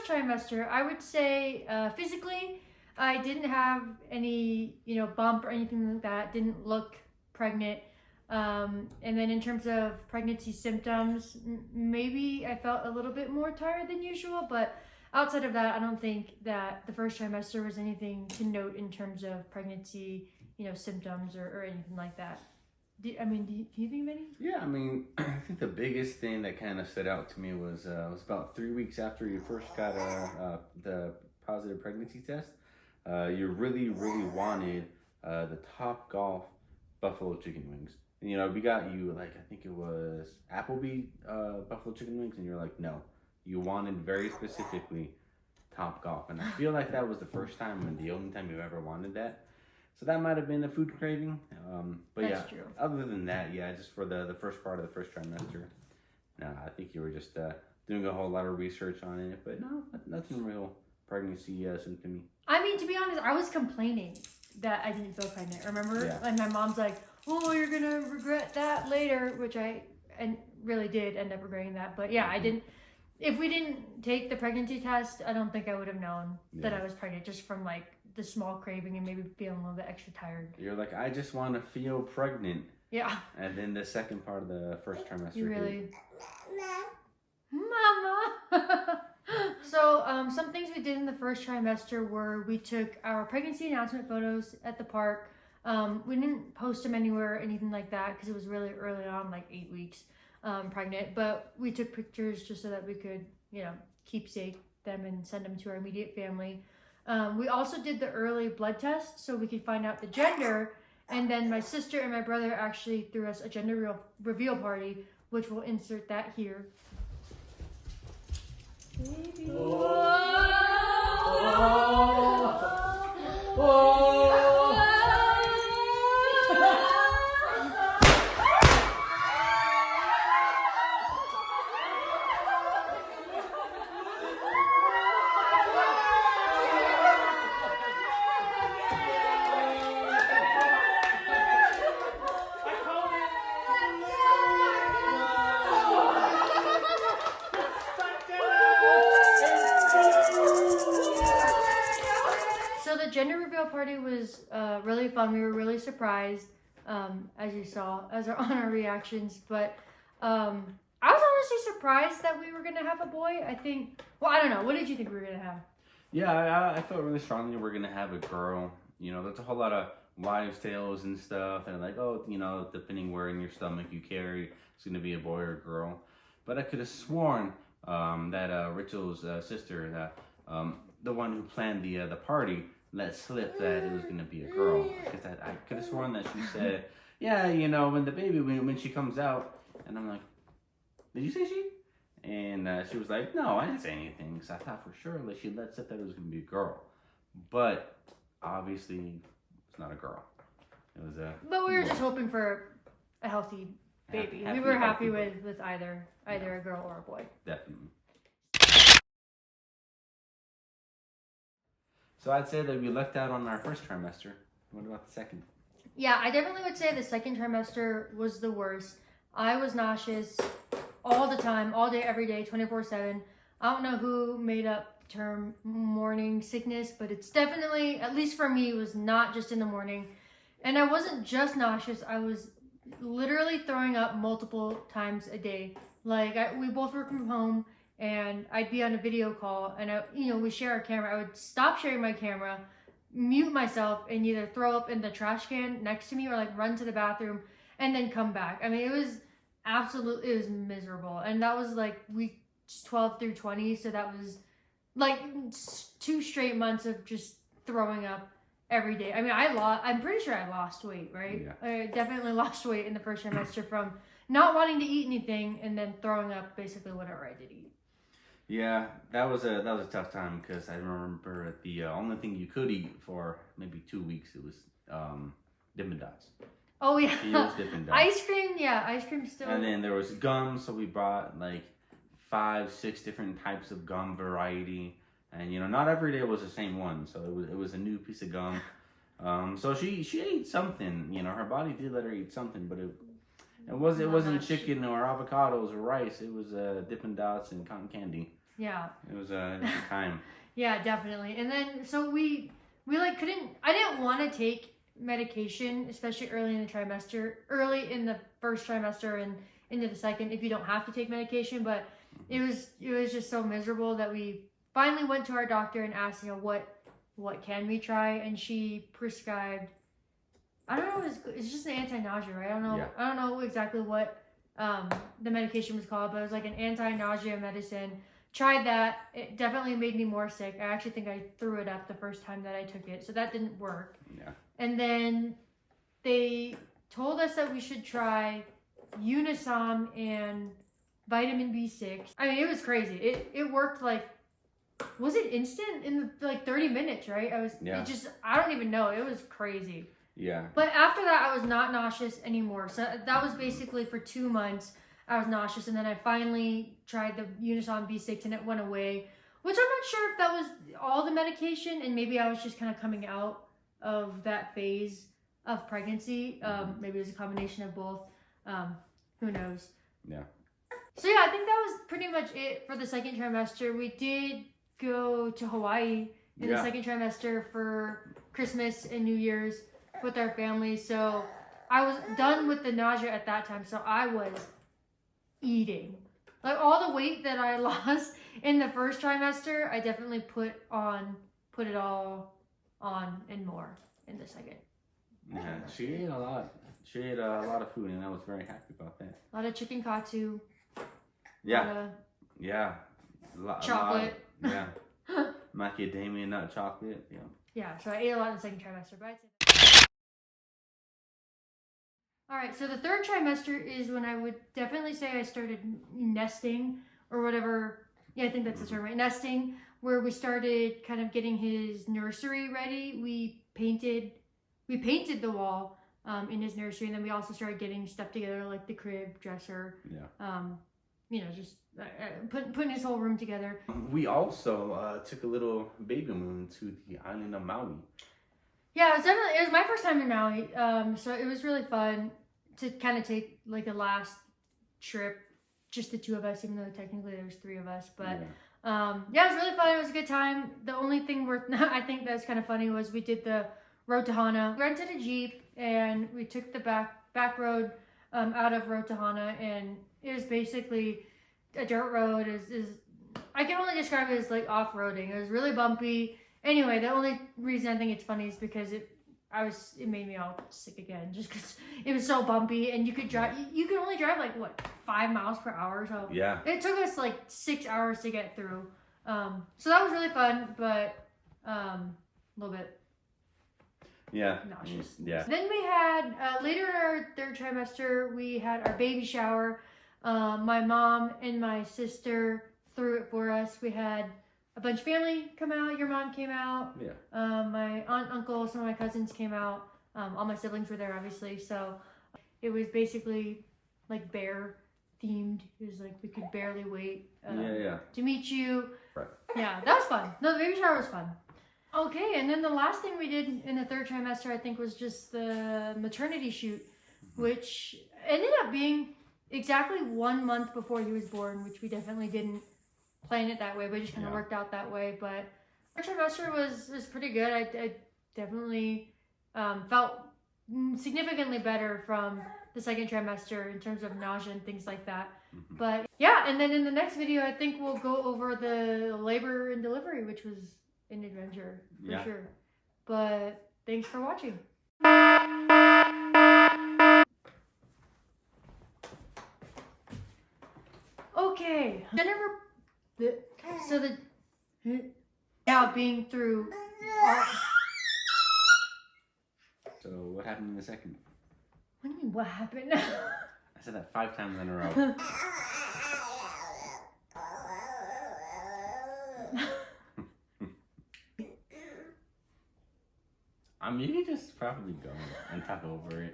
first trimester, I would say physically, I didn't have any, bump or anything like that. Didn't look pregnant. And then in terms of pregnancy symptoms, maybe I felt a little bit more tired than usual, but outside of that, I don't think that the first trimester was anything to note in terms of pregnancy, symptoms or anything like that. Do you think of any? Yeah, I think the biggest thing that kind of stood out to me was about 3 weeks after you first got the positive pregnancy test. You really, really wanted the Top Golf buffalo chicken wings. And, we got you, I think it was Applebee buffalo chicken wings, and you're like, no. You wanted very specifically Top Golf. And I feel like that was the first time and the only time you've ever wanted that. So that might have been a food craving. But That's true. Other than that, just for the first part of the first trimester, no, I think you were just doing a whole lot of research on it. But no, nothing real pregnancy symptom-y. To be honest, I was complaining that I didn't feel pregnant, remember? Yeah. And my mom's like, oh, you're going to regret that later, which I really did end up regretting that. But yeah, I didn't. If we didn't take the pregnancy test, I don't think I would have known that I was pregnant just from the small craving and maybe feeling a little bit extra tired. You're like, I just want to feel pregnant. Yeah. And then the second part of the first trimester. You really... Mama! So, some things we did in the first trimester were we took our pregnancy announcement photos at the park. We didn't post them anywhere or anything like that because it was really early on, 8 weeks pregnant. But we took pictures just so that we could, keepsake them and send them to our immediate family. We also did the early blood test so we could find out the gender. And then my sister and my brother actually threw us a gender reveal party, which we'll insert that here. Baby. Whoa. Whoa. Whoa. So the gender reveal party was really fun. We were really surprised, as you saw, on our reactions. But I was honestly surprised that we were going to have a boy. I don't know. What did you think we were going to have? Yeah, I felt really strongly we're going to have a girl. There's a whole lot of wives' tales and stuff. And depending where in your stomach you carry, it's going to be a boy or a girl. But I could have sworn that Rachel's sister, that the one who planned the party, let slip that it was going to be a girl. Because I could have sworn that she said, yeah, when the baby, when she comes out. And I'm like, did you say she? And she was like, no, I didn't say anything. Because I thought for sure she let slip that it was going to be a girl. But obviously, it's not a girl. It was a But we were just hoping for a healthy baby. We were happy with either a girl or a boy. Definitely. So I'd say that we lucked out on our first trimester. What about the second? Yeah, I definitely would say the second trimester was the worst. I was nauseous all the time, all day, every day, 24/7. I don't know who made up the term morning sickness, but it's definitely, at least for me, it was not just in the morning. And I wasn't just nauseous. I was literally throwing up multiple times a day. We both work from home. And I'd be on a video call, and we share a camera. I would stop sharing my camera, mute myself, and either throw up in the trash can next to me or run to the bathroom and then come back. It was miserable. And that was weeks 12 through 20. So that was 2 straight months of just throwing up every day. I'm pretty sure I lost weight, right? Yeah. I definitely lost weight in the first trimester from not wanting to eat anything and then throwing up basically whatever I did eat. Yeah, that was a tough time because I remember the only thing you could eat for maybe 2 weeks, it was Dippin' Dots. Oh yeah, Dippin' Dots. Ice cream still. And then there was gum, so we brought 5-6 different types of gum variety, and not every day was the same one, so it was a new piece of gum. So she ate something, her body did let her eat something, but it wasn't chicken or avocados or rice. It was Dippin' Dots and cotton candy. Yeah. It was a time. Yeah, definitely. And then so we like I didn't want to take medication, especially early in the first trimester and into the second, if you don't have to take medication. But it was just so miserable that we finally went to our doctor and asked, what can we try? And she prescribed, I don't know, it's just an anti-nausea, right? I don't know exactly what the medication was called, but it was like an anti-nausea medicine. Tried that. It definitely made me more sick. I actually think I threw it up the first time that I took it, so that didn't work. Yeah. And then they told us that we should try Unisom and vitamin B6. I mean, it was crazy. It worked like, was it instant in like 30 minutes, right? I don't even know. It was crazy. Yeah. But after that, I was not nauseous anymore. So that was basically for 2 months. I was nauseous, and then I finally tried the Unisom B6 and it went away, which I'm not sure if that was all the medication, and maybe I was just kind of coming out of that phase of pregnancy. Maybe it was a combination of both. Who knows? Yeah. So yeah, I think that was pretty much it for the second trimester. We did go to Hawaii in the second trimester for Christmas and New Year's with our family. So I was done with the nausea at that time. So I was eating. Like all the weight that I lost in the first trimester, I definitely put it all on and more in the second. Yeah, she ate a lot. She ate a lot of food, and I was very happy about that. A lot of chicken katsu. Yeah. Chocolate. Yeah. Macadamia nut chocolate. Yeah. Yeah, so I ate a lot in the second trimester, but I'd say all right, so the third trimester is when I would definitely say I started nesting or whatever. Yeah, I think that's the term, right? Nesting, where we started kind of getting his nursery ready. We painted the wall in his nursery, and then we also started getting stuff together like the crib, dresser. Yeah. Just putting his whole room together. We also took a little baby moon to the island of Maui. Yeah, it was my first time in Maui, so it was really fun to kind of take like a last trip, just the two of us, even though technically there was 3 of us. But yeah, it was really fun. It was a good time. The only thing I think that's kind of funny was we did the road to Hana. We rented a Jeep and we took the back road out of Road to Hana, and it was basically a dirt road. I can only describe it as like off-roading. It was really bumpy. Anyway, the only reason I think it's funny is because it made me all sick again, just because it was so bumpy, and you could only drive like 5 miles per hour. So yeah, it took us like 6 hours to get through. So that was really fun, but a little bit nauseous. Yeah. Then we had later in our third trimester, we had our baby shower. My mom and my sister threw it for us. We had a bunch of family come out. Your mom came out. Yeah. My aunt, uncle, some of my cousins came out. All my siblings were there, obviously. So it was basically like bear themed. It was like we could barely wait to meet you. Right. Yeah, that was fun. No, the baby shower was fun. Okay, and then the last thing we did in the third trimester, I think, was just the maternity shoot, which ended up being exactly 1 month before he was born, which we definitely didn't plan it that way, but it just kind of worked out that way. But our trimester was pretty good. I definitely felt significantly better from the second trimester in terms of nausea and things like that. But yeah, and then in the next video, I think we'll go over the labor and delivery, which was an adventure for sure. But thanks for watching. Okay, being through. So what happened in the second? What do you mean? What happened? I said that 5 times in a row. I mean, you can just probably go and talk over it.